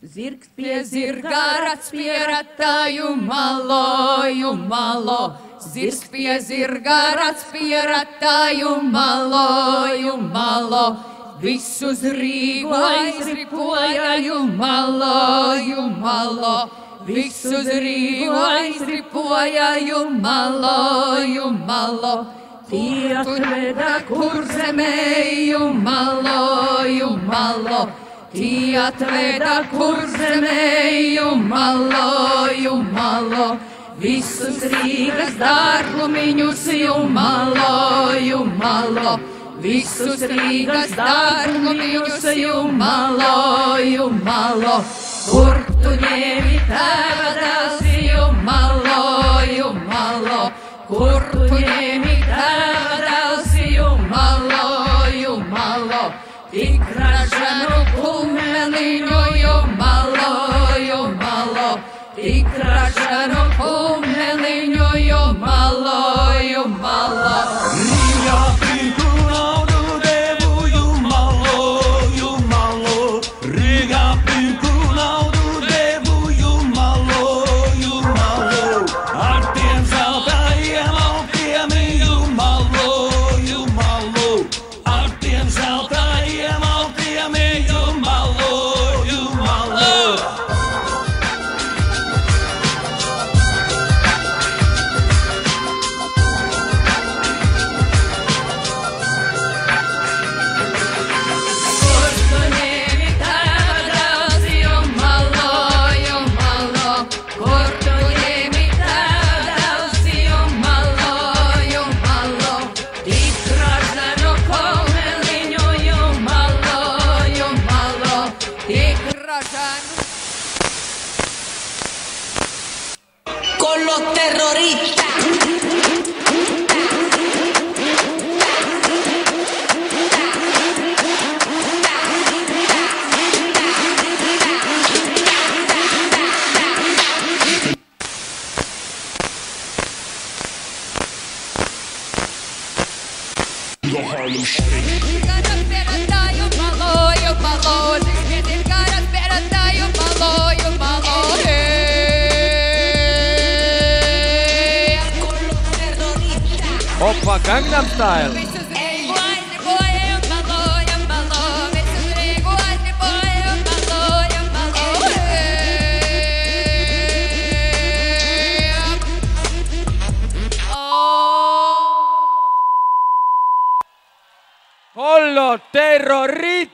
Zirgs pie zirga, rats pie rata, jumalo, jumalo. Zirgs pie zirga, rats pie rata, jumalo, jumalo. Visus Rīgu aizripoja, jumalo, jumalo. Visus Rīgu aizripoja, jumalo, jumalo. Tie atveda Kurzemē, jumalo, jumalo. Tie atveda Kurzemē, jumalo, jumalo. Visus Rīgas dārgumiņus, jumalo, jumalo. Visus Rīgas dārgumiņus, jumalo, jumalo. Kur tu ņēmi tēva dēls, jumalo, jumalo. Kur tu ņēmi tēva dēls, jumalo, jumalo. Tik ražanu kumeliņu, jumalo, jumalo. Tik ražanu kumeliņu, jumalo, jumalo. Rīgā pirku naudu devu, jumalo, jumalo. Rīgā pirku naudu devu, jumalo, jumalo. Ar tiem zeltajiem augiem, jumalo, jumalo. Ar tiem zeltajiem augiem, jumalo, jumalo. Kur tu ņēmi tēva dēls, jumalo, jumalo. Kur tu ņēmi tēva dēls, jumalo, jumalo. Tik ražanu kumeliņu, jumalo, jumalo. Tik ražanu. Con los terroristas. Oppa, Gangnam Style. Con los terroritos.